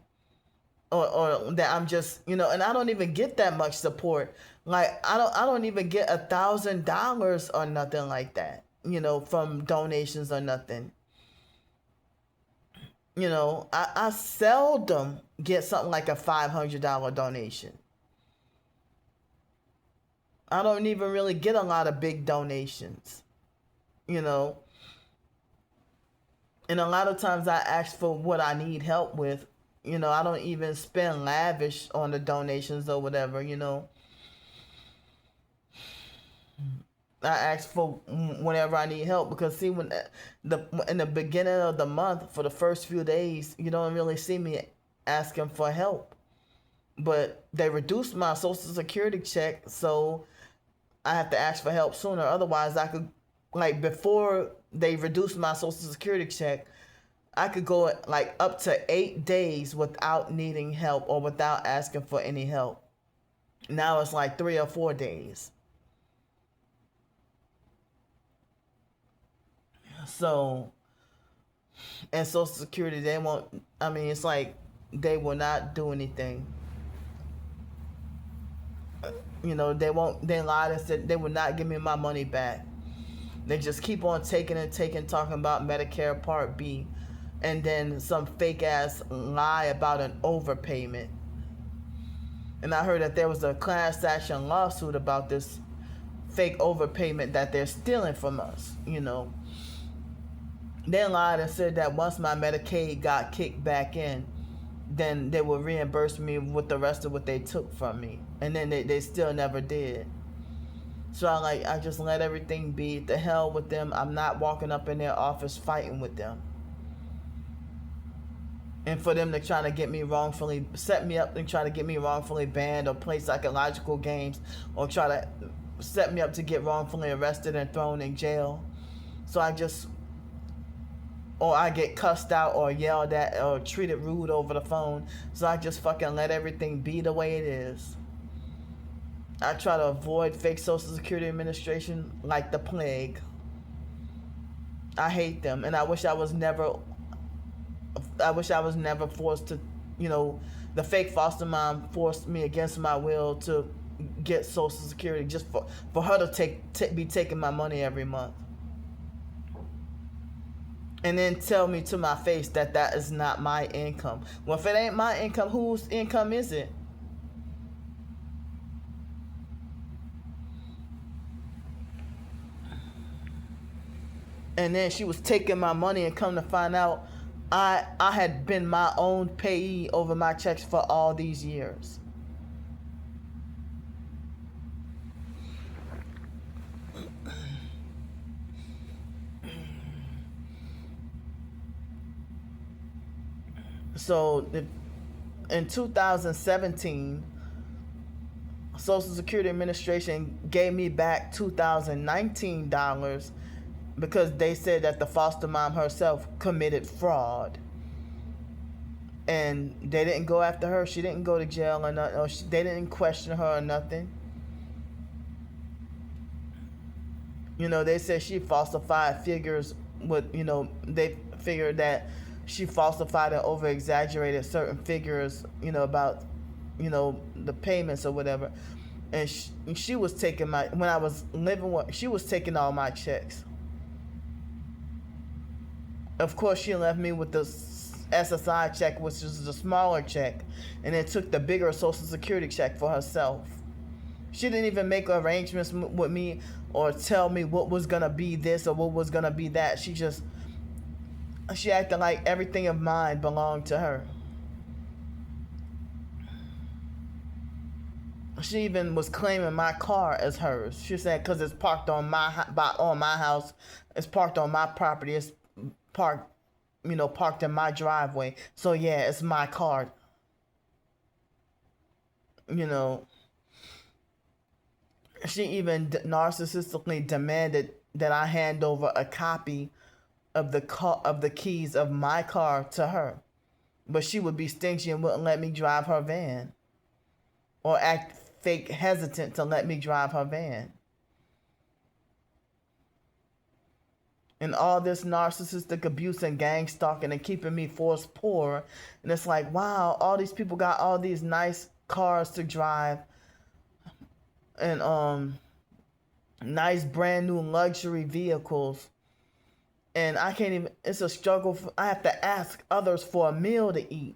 or that I'm just, you know, and I don't even get that much support. Like I don't even get $1,000 or nothing like that, you know, from donations or nothing. You know, I seldom get something like a $500 donation. I don't even really get a lot of big donations, you know. And a lot of times I ask for what I need help with. You know, I don't even spend lavish on the donations or whatever, you know. I ask for whenever I need help, because see, when in the beginning of the month, for the first few days, you don't really see me asking for help. But they reduced my Social Security check, so I have to ask for help sooner. Otherwise, I could, like, before they reduced my Social Security check, I could go like up to 8 days without needing help or without asking for any help. Now it's like 3 or 4 days. So, and Social Security, they won't, I mean, it's like they will not do anything. You know, they lied and said they would not give me my money back. They just keep on taking and taking, talking about Medicare Part B, and then some fake ass lie about an overpayment. And I heard that there was a class action lawsuit about this fake overpayment that they're stealing from us, you know. They lied and said that once my Medicaid got kicked back in, then they would reimburse me with the rest of what they took from me. And then they still never did. So I just let everything be. The hell with them. I'm not walking up in their office fighting with them. And for them to try to get me wrongfully, set me up and try to get me wrongfully banned or play psychological games, or try to set me up to get wrongfully arrested and thrown in jail. So or I get cussed out or yelled at or treated rude over the phone. So I just fucking let everything be the way it is. I try to avoid fake Social Security Administration like the plague. I hate them, and I wish I was never forced to, you know, the fake foster mom forced me against my will to get Social Security just for her to be taking my money every month. And then tell me to my face that is not my income. Well, if it ain't my income, whose income is it? And then she was taking my money, and come to find out, I had been my own payee over my checks for all these years. So in 2017, Social Security Administration gave me back $2019 because they said that the foster mom herself committed fraud. And they didn't go after her. She didn't go to jail or nothing. Or they didn't question her or nothing. You know, they said she falsified figures with, you know, they figured that she falsified and over exaggerated certain figures, you know, about the payments or whatever. And she was taking when I was living with, she was taking all my checks. Of course, she left me with the SSI check, which is the smaller check, and then took the bigger Social Security check for herself. She didn't even make arrangements with me or tell me what was gonna be this or what was gonna be that. She acted like everything of mine belonged to her. She even was claiming my car as hers. She said because it's parked on my house, it's parked on my property, it's parked, parked in my driveway. So yeah, it's my car. She even narcissistically demanded that I hand over a copy of the keys of my car to her, but she would be stingy and wouldn't let me drive her van, or act fake hesitant to let me drive her van. And all this narcissistic abuse and gang stalking and keeping me forced poor. And it's like, wow, all these people got all these nice cars to drive and nice brand new luxury vehicles. And I can't even, it's a struggle. I have to ask others for a meal to eat.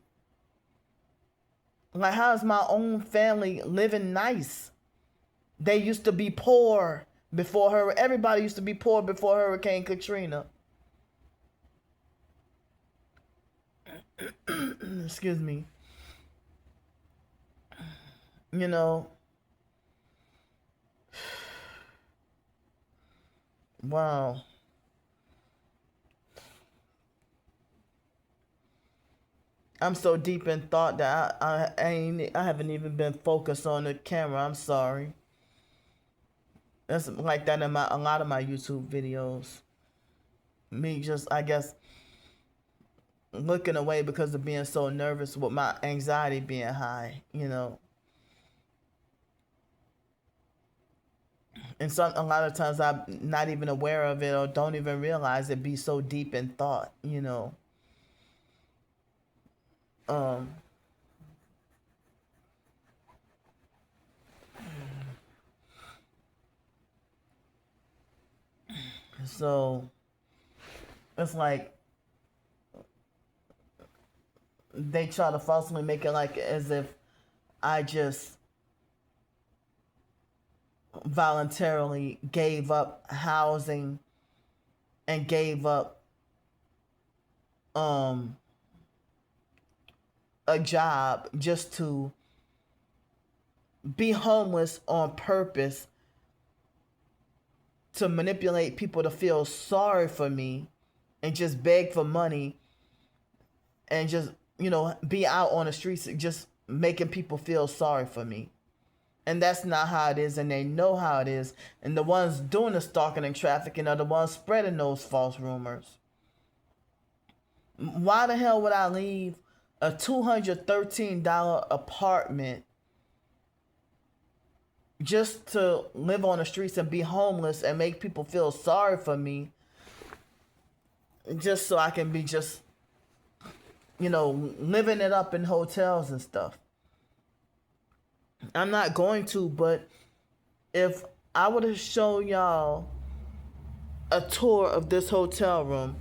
Like, how is my own family living nice? They used to be poor before her. Everybody used to be poor before Hurricane Katrina. Excuse me. Wow. I'm so deep in thought that I haven't even been focused on the camera. I'm sorry. That's like that in a lot of my YouTube videos. Me just, I guess, looking away because of being so nervous with my anxiety being high, And a lot of times I'm not even aware of it or don't even realize it, be so deep in thought, So it's like they try to falsely make it like as if I just voluntarily gave up housing and gave up a job just to be homeless on purpose, to manipulate people to feel sorry for me and just beg for money and just, be out on the streets just making people feel sorry for me. And that's not how it is, and they know how it is. And the ones doing the stalking and trafficking are the ones spreading those false rumors. Why the hell would I leave a $213 apartment just to live on the streets and be homeless and make people feel sorry for me, just so I can be just, living it up in hotels and stuff? I'm not going to, but if I were to show y'all a tour of this hotel room,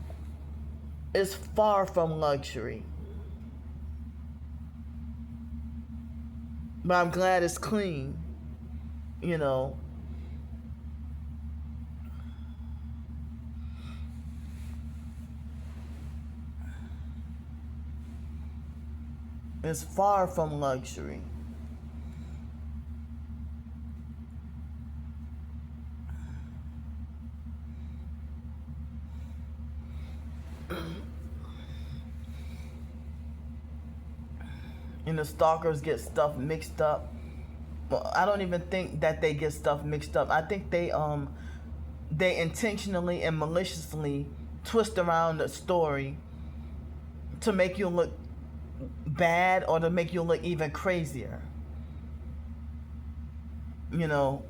it's far from luxury. But I'm glad it's clean. It's far from luxury. And the stalkers get stuff mixed up. Well, I don't even think that they get stuff mixed up. I think they intentionally and maliciously twist around the story to make you look bad or to make you look even crazier. So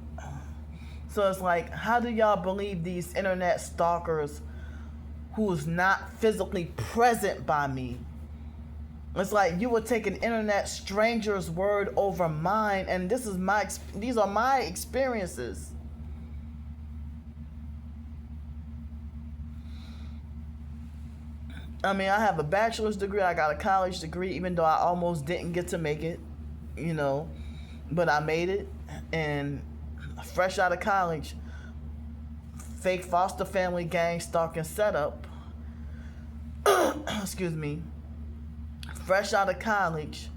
it's like, how do y'all believe these internet stalkers who's not physically present by me It's like you would take an internet stranger's word over mine, and these are my experiences. I mean, I have a bachelor's degree, I got a college degree, even though I almost didn't get to make it, you know, but I made it. And fresh out of college, fake foster family gang stalking setup. Excuse me. Fresh out of college,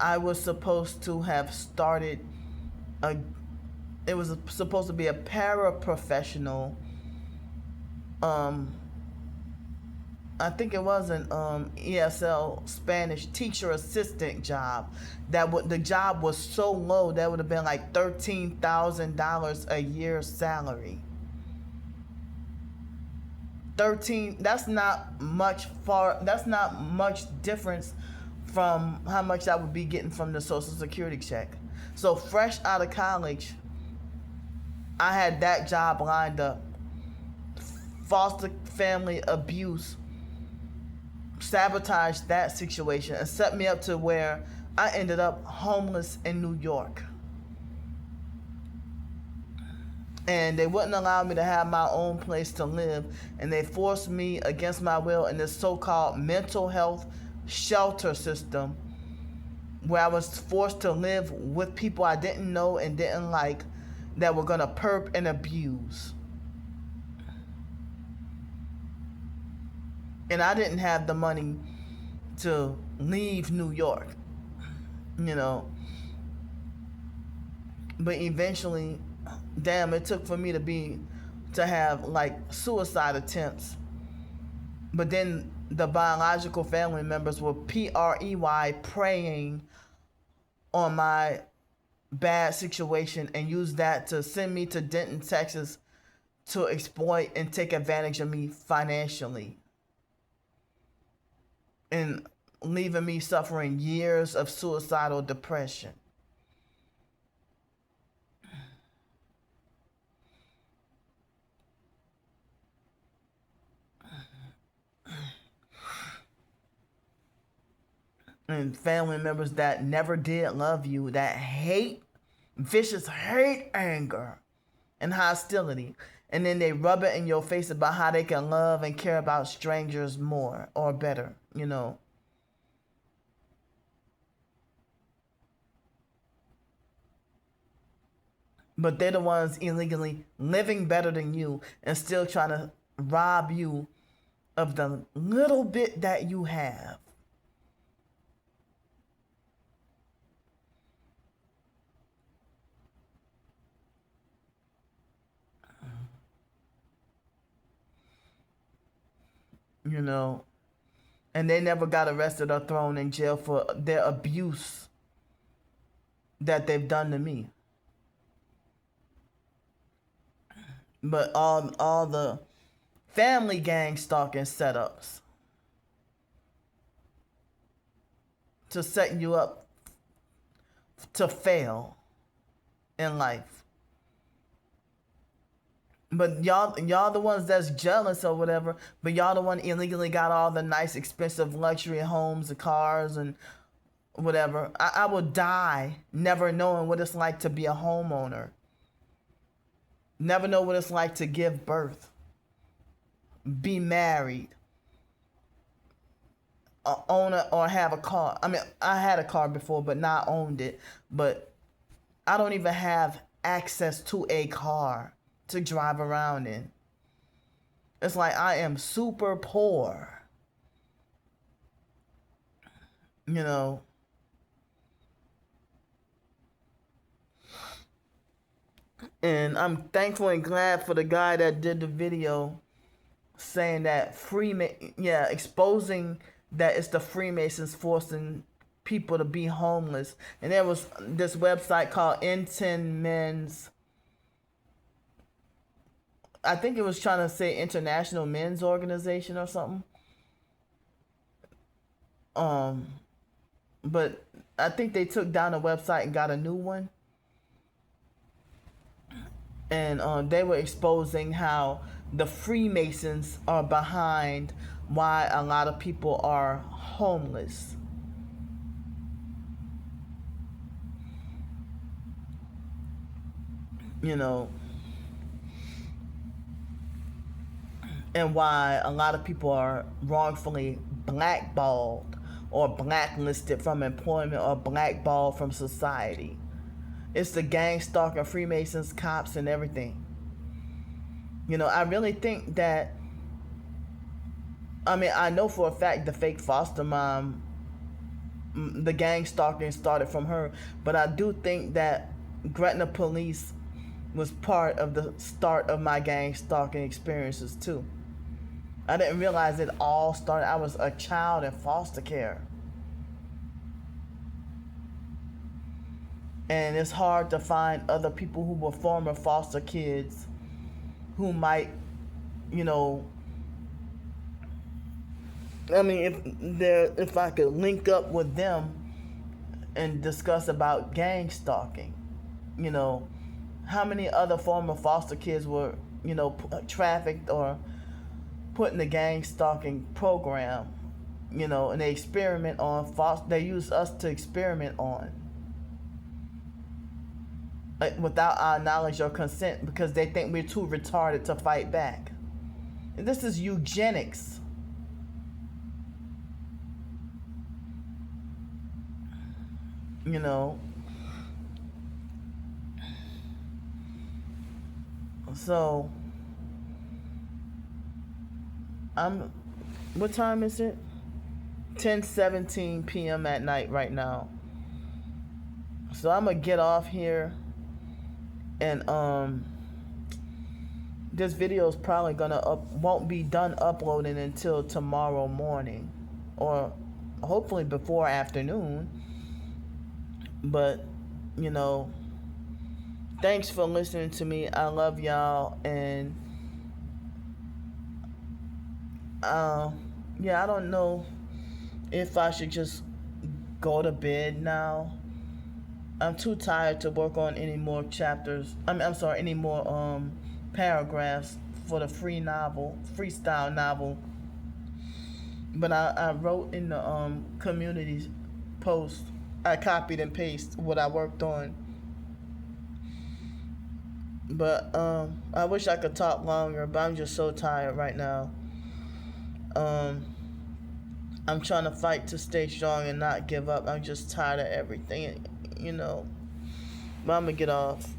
I was supposed to have started a. It was supposed to be a paraprofessional. Um, I think it was an ESL Spanish teacher assistant job. The job was so low that would have been like $13,000 a year salary. 13, that's not much difference from how much I would be getting from the Social Security check. So fresh out of college, I had that job lined up. Foster family abuse sabotaged that situation and set me up to where I ended up homeless in New York. And they wouldn't allow me to have my own place to live, and they forced me against my will in this so-called mental health shelter system where I was forced to live with people I didn't know and didn't like that were gonna perp and abuse. And I didn't have the money to leave New York, you know. But eventually, damn, it took for me to have like suicide attempts. But then the biological family members were preying on my bad situation and used that to send me to Denton, Texas to exploit and take advantage of me financially. And leaving me suffering years of suicidal depression. And family members that never did love you, that vicious hate, anger, and hostility. And then they rub it in your face about how they can love and care about strangers more or better, you know. But they're the ones illegally living better than you and still trying to rob you of the little bit that you have. You know, and they never got arrested or thrown in jail for their abuse that they've done to me. But all the family gang stalking setups to set you up to fail in life. But y'all the ones that's jealous or whatever, but y'all the one illegally got all the nice expensive luxury homes and cars and whatever. I will die never knowing what it's like to be a homeowner. Never know what it's like to give birth. Be married. Own or have a car. I mean, I had a car before, but not owned it. But I don't even have access to a car to drive around in. It's like I am super poor. You know. And I'm thankful and glad for the guy that did the video saying that exposing that it's the Freemasons forcing people to be homeless. And there was this website called N10 Men's, I think it was trying to say International Men's Organization or something. But I think they took down the website and got a new one. And they were exposing how the Freemasons are behind why a lot of people are homeless. You know, and why a lot of people are wrongfully blackballed or blacklisted from employment or blackballed from society. It's the gang stalking Freemasons, cops, and everything. I really think that, I know for a fact the fake foster mom, the gang stalking started from her, but I do think that Gretna police was part of the start of my gang stalking experiences too. I didn't realize it all started. I was a child in foster care. And it's hard to find other people who were former foster kids who might, you know, if I could link up with them and discuss about gang stalking, you know, how many other former foster kids were, trafficked or put in the gang stalking program, and they experiment on foster. They use us to experiment on, without our knowledge or consent, because they think we're too retarded to fight back. And this is eugenics. So what time is it? 10:17 p.m. at night right now. So I'm gonna get off here, and this video is probably won't be done uploading until tomorrow morning, or hopefully before afternoon. But thanks for listening to me. I love y'all, and I don't know if I should just go to bed now. I'm too tired to work on any more chapters. I'm sorry, any more paragraphs for the freestyle novel. But I wrote in the community post. I copied and pasted what I worked on. But I wish I could talk longer, but I'm just so tired right now. I'm trying to fight to stay strong and not give up. I'm just tired of everything, But I'm gonna get off.